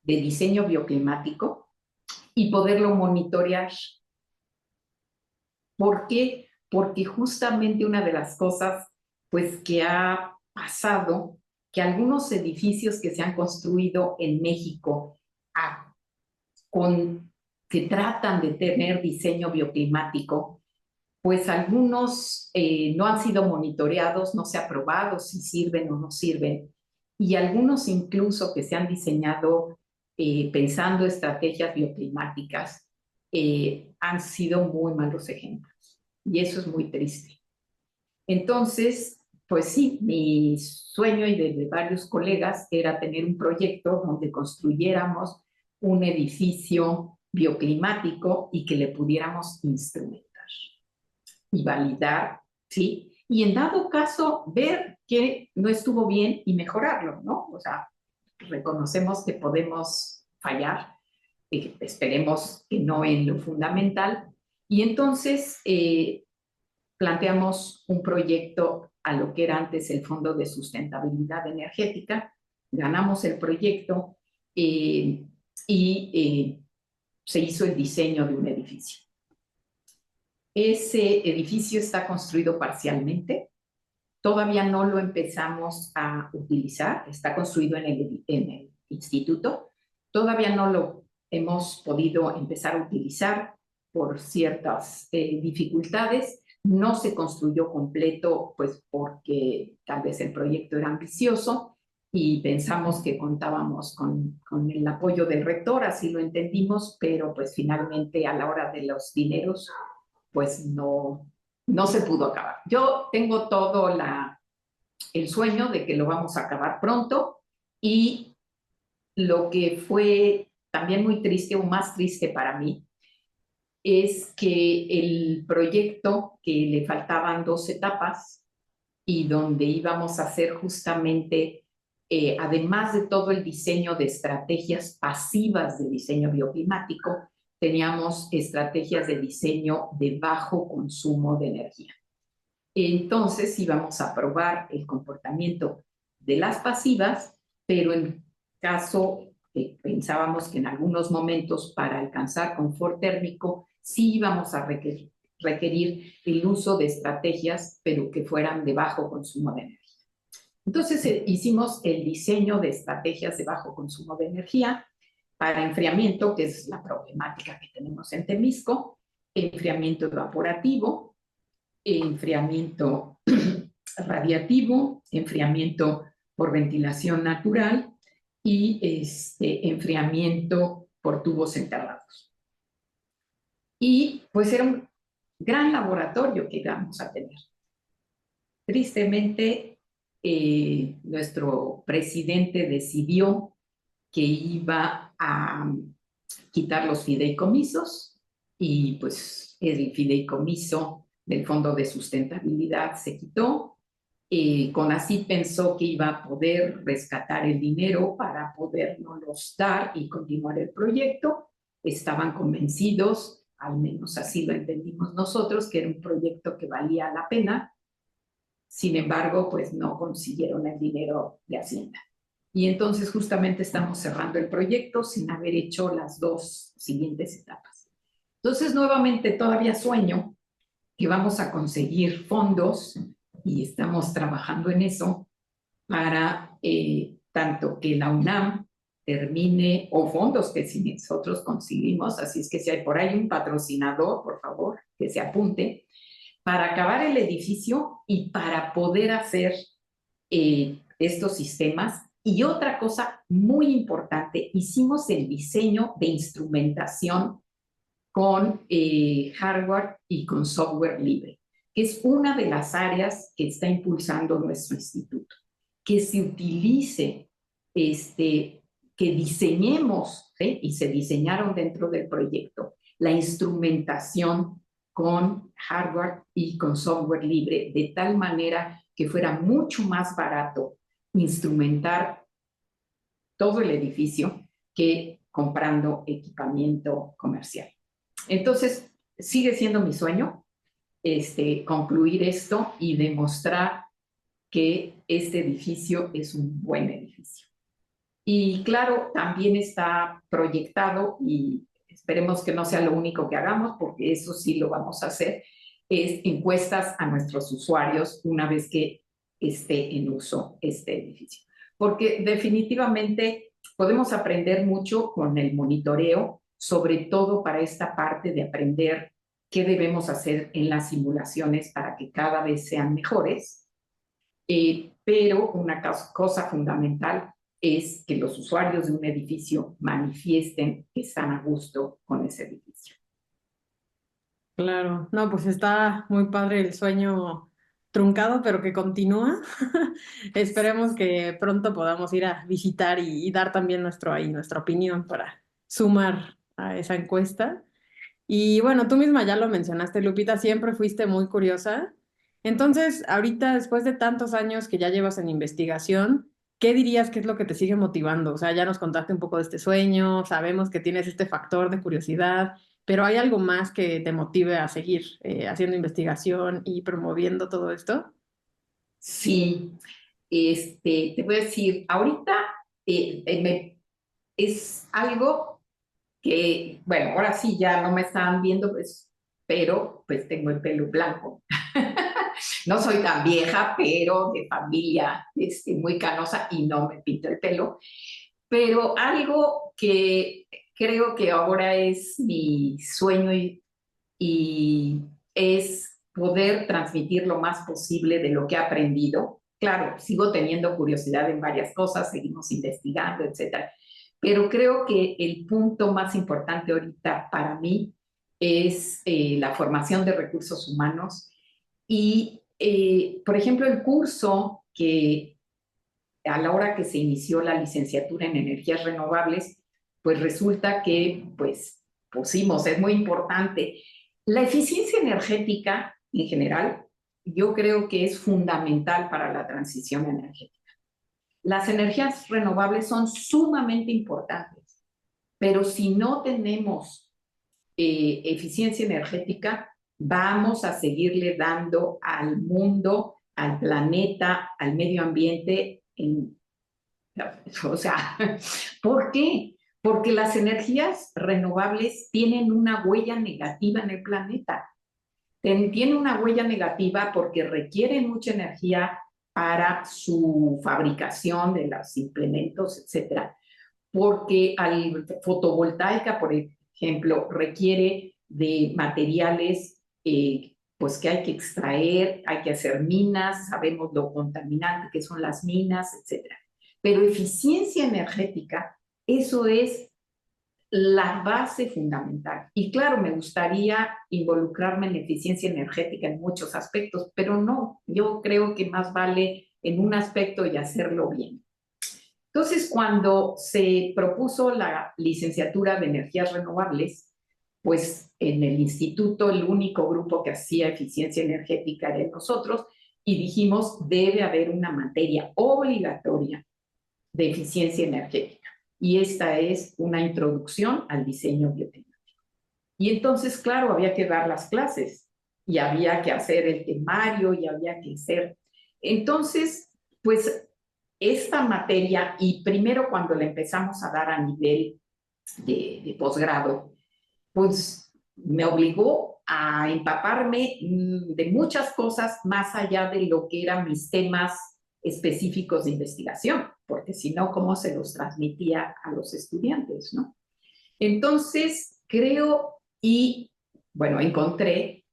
de diseño bioclimático y poderlo monitorear. ¿Por qué? Porque justamente una de las cosas pues, que ha pasado, que algunos edificios que se han construido en México que tratan de tener diseño bioclimático, pues algunos no han sido monitoreados, no se ha probado si sirven o no sirven, y algunos incluso que se han diseñado pensando estrategias bioclimáticas han sido muy malos ejemplos, y eso es muy triste. Entonces, pues sí, mi sueño y de varios colegas era tener un proyecto donde construyéramos un edificio bioclimático y que le pudiéramos instrumentar y validar, ¿sí? Y en dado caso, ver que no estuvo bien y mejorarlo, ¿no? O sea, reconocemos que podemos fallar, esperemos que no en lo fundamental, y entonces planteamos un proyecto a lo que era antes el Fondo de Sustentabilidad Energética, ganamos el proyecto y se hizo el diseño de un edificio. Ese edificio está construido parcialmente, todavía no lo empezamos a utilizar, está construido en el instituto, todavía no lo hemos podido empezar a utilizar por ciertas dificultades, no se construyó completo pues porque tal vez el proyecto era ambicioso y pensamos que contábamos con el apoyo del rector, así lo entendimos, pero pues finalmente a la hora de los dineros pues no se pudo acabar. Yo tengo todo el sueño de que lo vamos a acabar pronto, y lo que fue también muy triste, o más triste para mí, es que el proyecto, que le faltaban 2 etapas y donde íbamos a hacer justamente, además de todo el diseño de estrategias pasivas de diseño bioclimático, teníamos estrategias de diseño de bajo consumo de energía. Entonces íbamos a probar el comportamiento de las pasivas, pero en caso que pensábamos que en algunos momentos para alcanzar confort térmico sí íbamos a requerir el uso de estrategias, pero que fueran de bajo consumo de energía. Entonces hicimos el diseño de estrategias de bajo consumo de energía para enfriamiento, que es la problemática que tenemos en Temisco, enfriamiento evaporativo, enfriamiento radiativo, enfriamiento por ventilación natural y enfriamiento por tubos enterrados. Y pues era un gran laboratorio que íbamos a tener. Tristemente, nuestro presidente decidió que iba a quitar los fideicomisos, y pues el fideicomiso del Fondo de Sustentabilidad se quitó. CONACYT pensó que iba a poder rescatar el dinero para podernos dar y continuar el proyecto. Estaban convencidos, al menos así lo entendimos nosotros, que era un proyecto que valía la pena. Sin embargo, pues no consiguieron el dinero de Hacienda. Y entonces justamente estamos cerrando el proyecto sin haber hecho las 2 siguientes etapas. Entonces, nuevamente, todavía sueño que vamos a conseguir fondos, y estamos trabajando en eso, para tanto que la UNAM termine, o fondos que si nosotros conseguimos, así es que si hay por ahí un patrocinador, por favor, que se apunte, para acabar el edificio y para poder hacer estos sistemas. Y otra cosa muy importante, hicimos el diseño de instrumentación con hardware y con software libre, que es una de las áreas que está impulsando nuestro instituto. Que se utilice, que diseñemos, ¿sí? Y se diseñaron dentro del proyecto, la instrumentación con hardware y con software libre, de tal manera que fuera mucho más barato instrumentar todo el edificio que comprando equipamiento comercial. Entonces, sigue siendo mi sueño concluir esto y demostrar que este edificio es un buen edificio. Y claro, también está proyectado, y esperemos que no sea lo único que hagamos, porque eso sí lo vamos a hacer, es encuestas a nuestros usuarios una vez que esté en uso este edificio. Porque definitivamente podemos aprender mucho con el monitoreo, sobre todo para esta parte de aprender qué debemos hacer en las simulaciones para que cada vez sean mejores. Pero una cosa fundamental es que los usuarios de un edificio manifiesten que están a gusto con ese edificio. Claro, no, pues está muy padre el sueño truncado, pero que continúa. Esperemos que pronto podamos ir a visitar y dar también nuestra opinión para sumar a esa encuesta. Y bueno, tú misma ya lo mencionaste, Lupita, siempre fuiste muy curiosa. Entonces, ahorita, después de tantos años que ya llevas en investigación, ¿qué dirías que es lo que te sigue motivando? O sea, ya nos contaste un poco de este sueño, sabemos que tienes este factor de curiosidad, pero ¿hay algo más que te motive a seguir haciendo investigación y promoviendo todo esto? Sí, te voy a decir, ahorita es algo que, bueno, ahora sí ya no me estaban viendo, pues, pero pues tengo el pelo blanco. No soy tan vieja, pero de familia muy canosa, y no me pinto el pelo. Pero algo que creo que ahora es mi sueño, y es poder transmitir lo más posible de lo que he aprendido. Claro, sigo teniendo curiosidad en varias cosas, seguimos investigando, etcétera. Pero creo que el punto más importante ahorita para mí es la formación de recursos humanos. Y, por ejemplo, el curso que a la hora que se inició la licenciatura en energías renovables, pues resulta que pues pusimos, es muy importante. La eficiencia energética en general, yo creo que es fundamental para la transición energética. Las energías renovables son sumamente importantes, pero si no tenemos eficiencia energética, vamos a seguirle dando al mundo, al planeta, al medio ambiente, o sea, ¿por qué? Porque las energías renovables tienen una huella negativa en el planeta. Tiene una huella negativa porque requieren mucha energía para su fabricación de los implementos, etcétera. Porque al fotovoltaica, por ejemplo, requiere de materiales pues que hay que extraer, hay que hacer minas, sabemos lo contaminante que son las minas, etcétera. Pero eficiencia energética, eso es la base fundamental. Y claro, me gustaría involucrarme en eficiencia energética en muchos aspectos, pero no, yo creo que más vale en un aspecto y hacerlo bien. Entonces, cuando se propuso la licenciatura de energías renovables, pues en el instituto el único grupo que hacía eficiencia energética era nosotros y dijimos, debe haber una materia obligatoria de eficiencia energética. Y esta es una introducción al diseño biotemático. Y entonces, claro, había que dar las clases y había que hacer el temario y había que hacer. Entonces, pues esta materia, y primero cuando la empezamos a dar a nivel de posgrado, pues me obligó a empaparme de muchas cosas más allá de lo que eran mis temas específicos de investigación, porque si no, ¿cómo se los transmitía a los estudiantes, no? Entonces, creo y, bueno, encontré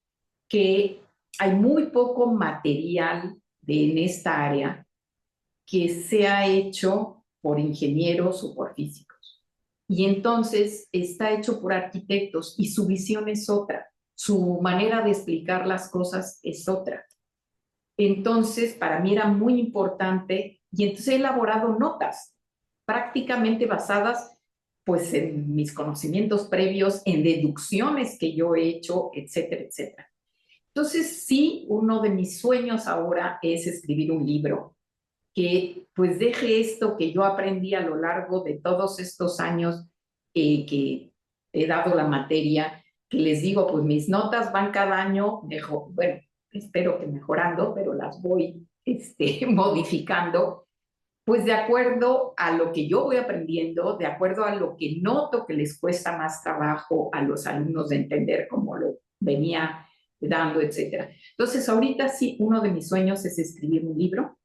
que hay muy poco material en esta área que sea hecho por ingenieros o por físicos. Y entonces está hecho por arquitectos y su visión es otra, su manera de explicar las cosas es otra. Entonces, para mí era muy importante y entonces he elaborado notas prácticamente basadas pues en mis conocimientos previos, en deducciones que yo he hecho, etcétera, etcétera. Entonces, sí, uno de mis sueños ahora es escribir un libro que pues deje esto que yo aprendí a lo largo de todos estos años que he dado la materia, que les digo, pues mis notas van cada año, bueno, espero que mejorando, pero las voy modificando, pues de acuerdo a lo que yo voy aprendiendo, de acuerdo a lo que noto que les cuesta más trabajo a los alumnos de entender como lo venía dando, etcétera. Entonces, ahorita sí, uno de mis sueños es escribir un libro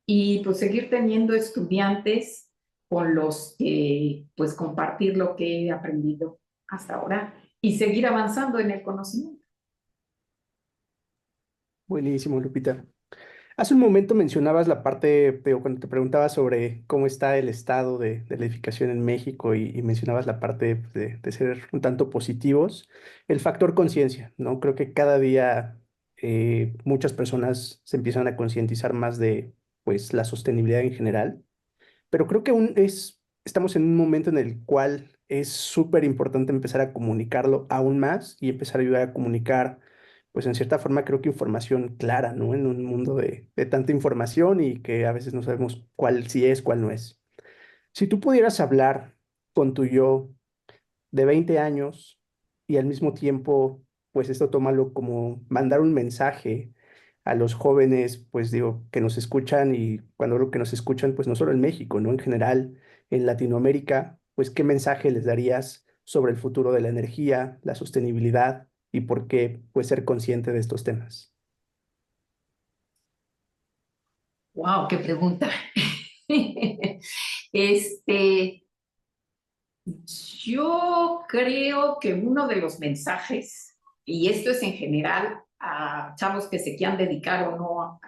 y pues seguir teniendo estudiantes con los que pues compartir lo que he aprendido hasta ahora y seguir avanzando en el conocimiento. Buenísimo, Lupita. Hace un momento mencionabas la parte, cuando te preguntaba sobre cómo está el estado de la edificación en México y mencionabas la parte de ser un tanto positivos, el factor conciencia, ¿no? Creo que cada día muchas personas se empiezan a concientizar más de, pues, la sostenibilidad en general, pero creo que estamos en un momento en el cual es súper importante empezar a comunicarlo aún más y empezar a ayudar a comunicar, pues en cierta forma creo que información clara, ¿no? En un mundo de tanta información y que a veces no sabemos cuál sí es, cuál no es. Si tú pudieras hablar con tu yo de 20 años y al mismo tiempo, pues esto tómalo como mandar un mensaje a los jóvenes, pues digo, que nos escuchan y cuando hablo que nos escuchan, pues no solo en México, ¿no? En general, en Latinoamérica, pues ¿qué mensaje les darías sobre el futuro de la energía, la sostenibilidad y por qué, pues, ser consciente de estos temas? ¡Wow! ¡Qué pregunta! Este, yo creo que uno de los mensajes, y esto es en general a chavos que se quieran dedicar o no,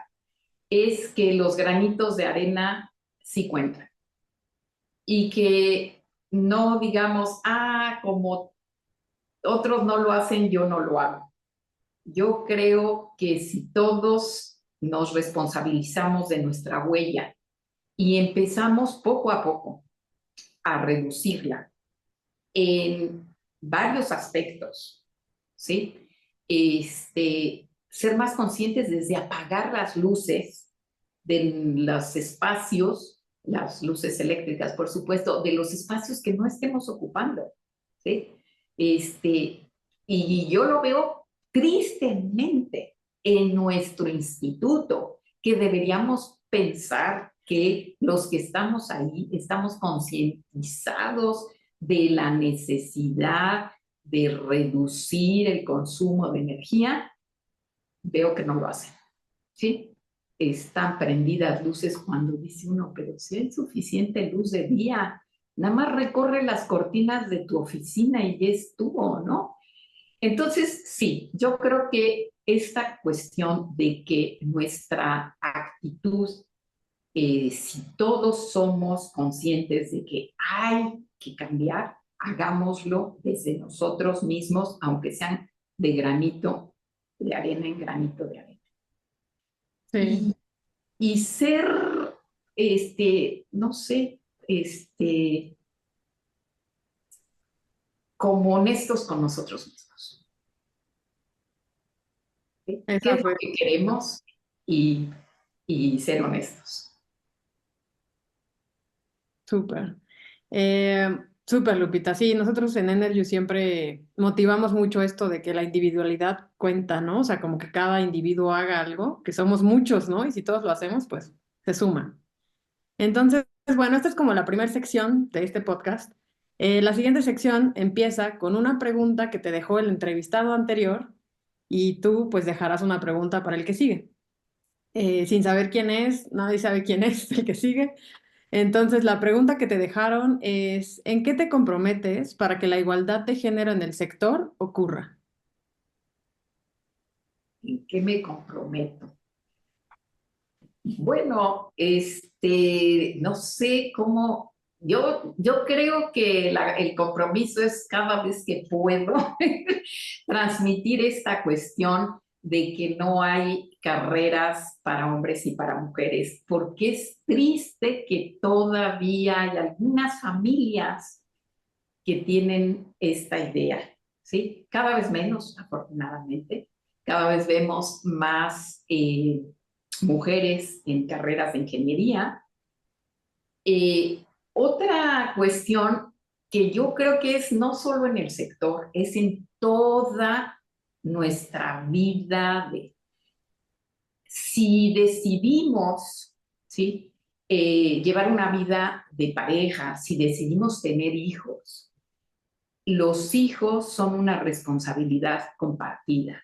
es que los granitos de arena sí cuentan. Y que no digamos, como otros no lo hacen, yo no lo hago. Yo creo que si todos nos responsabilizamos de nuestra huella y empezamos poco a poco a reducirla en varios aspectos, ¿sí? Ser más conscientes desde apagar las luces de los espacios, las luces eléctricas, por supuesto, de los espacios que no estemos ocupando, ¿sí? Y yo lo veo tristemente en nuestro instituto, que deberíamos pensar que los que estamos ahí estamos concientizados de la necesidad de reducir el consumo de energía. Veo que no lo hacen, ¿sí? Están prendidas luces cuando dice uno, pero si hay suficiente luz de día, nada más recorre las cortinas de tu oficina y ya estuvo, ¿no? Entonces, sí, yo creo que esta cuestión de que nuestra actitud, si todos somos conscientes de que hay que cambiar, hagámoslo desde nosotros mismos, aunque sean de granito de arena en granito de arena. Sí, Y ser, no sé, como honestos con nosotros mismos. ¿Sí? ¿Qué esa es lo fue que queremos? Y, y ser honestos. súper. Súper, Lupita. Sí, nosotros en Energy siempre motivamos mucho esto de que la individualidad cuenta, ¿no? O sea, como que cada individuo haga algo, que somos muchos, ¿no? Y si todos lo hacemos, pues se suma. Entonces, bueno, esta es como la primera sección de este podcast. La siguiente sección empieza con una pregunta que te dejó el entrevistado anterior y tú pues dejarás una pregunta para el que sigue. Sin saber quién es, nadie sabe quién es el que sigue. Entonces, la pregunta que te dejaron es, ¿en qué te comprometes para que la igualdad de género en el sector ocurra? ¿En qué me comprometo? Bueno, no sé cómo, yo creo que el compromiso es cada vez que puedo transmitir esta cuestión de que no hay carreras para hombres y para mujeres, porque es triste que todavía hay algunas familias que tienen esta idea, ¿sí? Cada vez menos, afortunadamente, cada vez vemos más mujeres en carreras de ingeniería. Otra cuestión que yo creo que es no solo en el sector, es en toda nuestra vida. Si decidimos, ¿sí? Llevar una vida de pareja, si decidimos tener hijos, los hijos son una responsabilidad compartida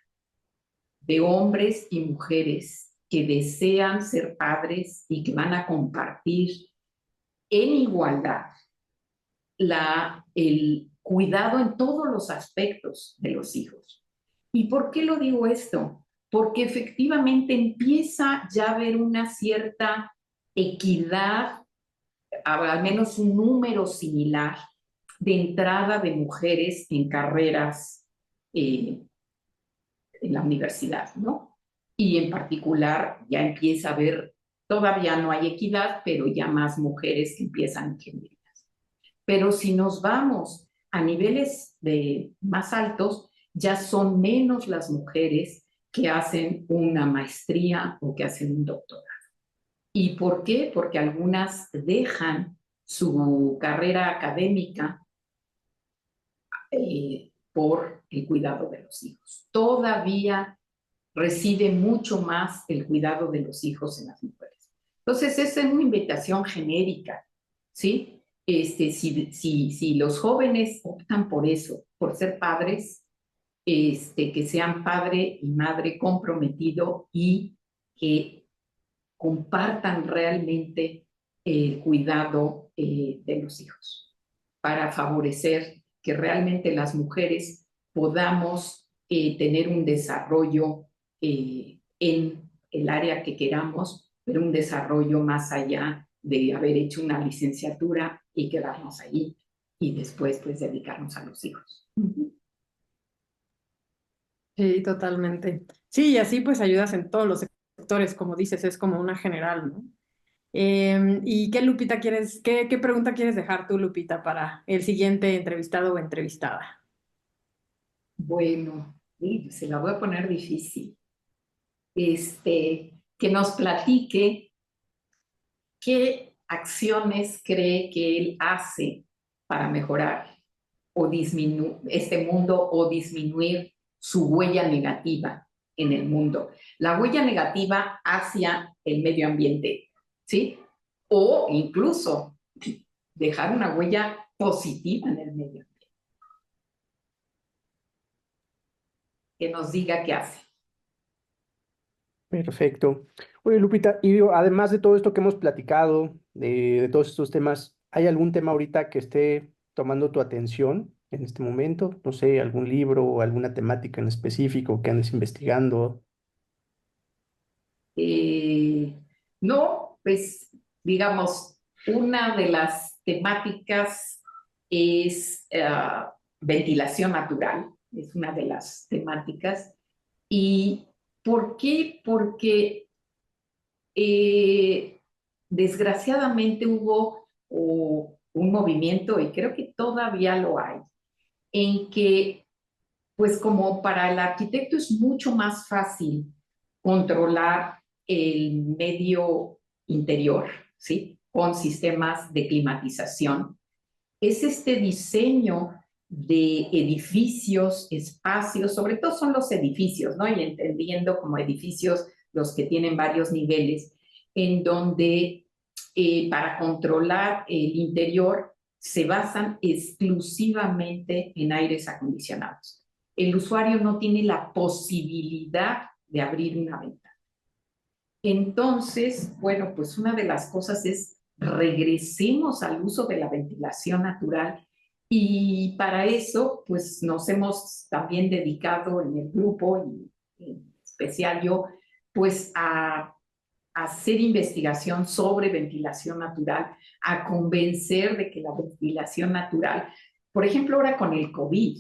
de hombres y mujeres que desean ser padres y que van a compartir en igualdad el cuidado en todos los aspectos de los hijos. ¿Y por qué lo digo esto? Porque efectivamente empieza ya a haber una cierta equidad, al menos un número similar de entrada de mujeres en carreras en la universidad, ¿no? Y en particular ya empieza a haber, todavía no hay equidad, pero ya más mujeres que empiezan ingenierías. Pero si nos vamos a niveles más altos, ya son menos las mujeres que hacen una maestría o que hacen un doctorado. ¿Y por qué? Porque algunas dejan su carrera académica por el cuidado de los hijos. Todavía recibe mucho más el cuidado de los hijos en las mujeres. Entonces, esa es una invitación genérica, ¿sí? Si los jóvenes optan por eso, por ser padres, que sean padre y madre comprometido y que compartan realmente el cuidado de los hijos para favorecer que realmente las mujeres podamos tener un desarrollo en el área que queramos, pero un desarrollo más allá de haber hecho una licenciatura y quedarnos ahí y después pues dedicarnos a los hijos. Sí, totalmente. Sí, y así pues ayudas en todos los doctores, como dices, es como una general, ¿no? ¿Y qué, Lupita, qué pregunta quieres dejar tú, Lupita, para el siguiente entrevistado o entrevistada? Bueno, sí, se la voy a poner difícil. Que nos platique qué acciones cree que él hace para mejorar o disminuir este mundo o disminuir su huella negativa en el mundo. La huella negativa hacia el medio ambiente, ¿sí? O incluso dejar una huella positiva en el medio ambiente. Que nos diga qué hace. Perfecto. Oye, Lupita, y digo, además de todo esto que hemos platicado, de todos estos temas, ¿hay algún tema ahorita que esté tomando tu atención en este momento? No sé, algún libro o alguna temática en específico que andes investigando. Eh, no, pues digamos, una de las temáticas es ventilación natural, es una de las temáticas. ¿Y por qué? Porque eh, desgraciadamente hubo un movimiento, y creo que todavía lo hay, en que, pues como para el arquitecto es mucho más fácil controlar el medio interior, ¿sí? Con sistemas de climatización, es este diseño de edificios, espacios, sobre todo son los edificios, ¿no? Y entendiendo como edificios los que tienen varios niveles, en donde para controlar el interior se basan exclusivamente en aires acondicionados. El usuario no tiene la posibilidad de abrir una ventana. Entonces, bueno, pues una de las cosas es regresemos al uso de la ventilación natural y para eso, pues nos hemos también dedicado en el grupo y en especial yo, pues a hacer investigación sobre ventilación natural, a convencer de que la ventilación natural, por ejemplo, ahora con el COVID,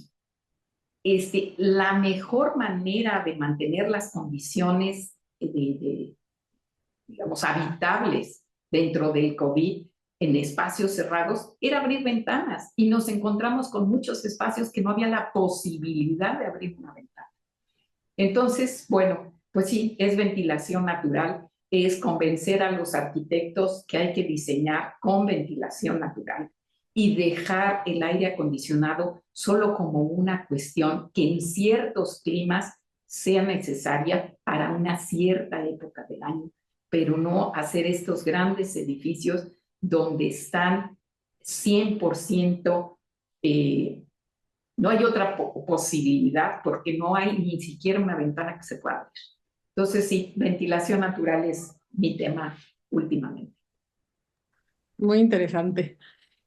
la mejor manera de mantener las condiciones digamos, habitables dentro del COVID en espacios cerrados era abrir ventanas y nos encontramos con muchos espacios que no había la posibilidad de abrir una ventana. Entonces, bueno, pues sí, es ventilación natural, es convencer a los arquitectos que hay que diseñar con ventilación natural y dejar el aire acondicionado solo como una cuestión que en ciertos climas sea necesaria para una cierta época del año, pero no hacer estos grandes edificios donde están 100% no hay otra posibilidad porque no hay ni siquiera una ventana que se pueda abrir. Entonces, sí, ventilación natural es mi tema últimamente. Muy interesante.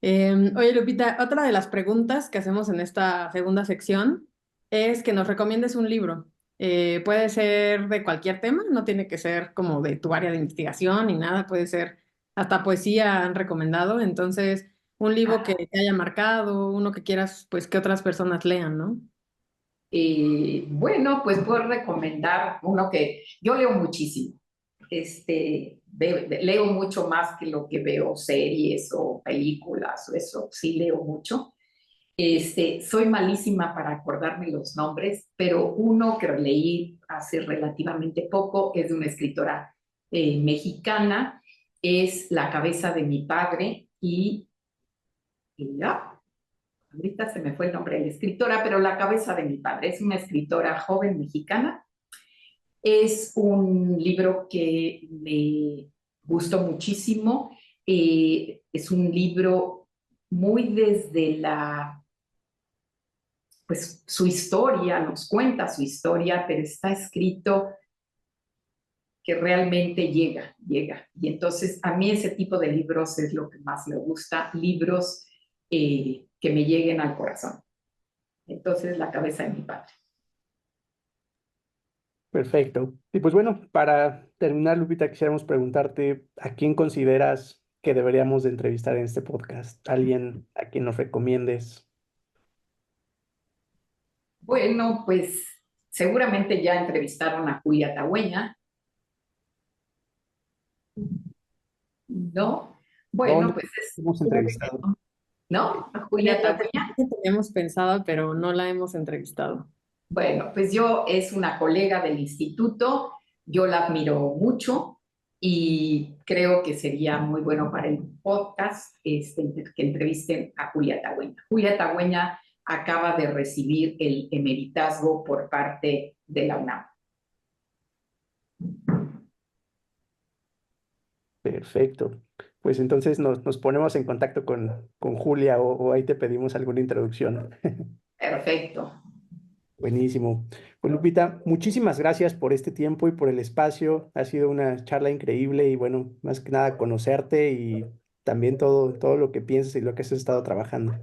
Oye, Lupita, otra de las preguntas que hacemos en esta segunda sección es que nos recomiendes un libro. Puede ser de cualquier tema, no tiene que ser como de tu área de investigación ni nada, puede ser hasta poesía han recomendado. Entonces, un libro que te haya marcado, uno que quieras, pues que otras personas lean, ¿no? Bueno, pues puedo recomendar uno que yo leo muchísimo. Leo mucho más que lo que veo series o películas o eso, sí leo mucho. Soy malísima para acordarme los nombres, pero uno que leí hace relativamente poco es de una escritora mexicana, es La cabeza de mi padre y ya, ahorita se me fue el nombre de la escritora, pero La cabeza de mi padre es una escritora joven mexicana. Es un libro que me gustó muchísimo. Es un libro muy desde pues su historia, nos cuenta su historia, pero está escrito que realmente llega. Y entonces a mí ese tipo de libros es lo que más me gusta, libros que me lleguen al corazón. Entonces, La cabeza de mi padre. Perfecto. Y pues bueno, para terminar, Lupita, quisiéramos preguntarte a quién consideras que deberíamos de entrevistar en este podcast. ¿Alguien a quien nos recomiendes? Bueno, pues seguramente ya entrevistaron a Julia Tagüeña. ¿no? No, Bueno, no pues es, hemos entrevistado. ¿no? A Tenía Julia Tagüeña. que teníamos pensado, pero no la hemos entrevistado. Bueno, pues yo es una colega del instituto, yo la admiro mucho y creo que sería muy bueno para el podcast que entrevisten a Julia Tagüeña. Julia Tagüeña acaba de recibir el emeritazgo por parte de la UNAM. Perfecto. Pues entonces nos ponemos en contacto con Julia o ahí te pedimos alguna introducción. Perfecto. Buenísimo. Pues Lupita, muchísimas gracias por este tiempo y por el espacio. Ha sido una charla increíble y bueno, más que nada conocerte y también todo lo que piensas y lo que has estado trabajando.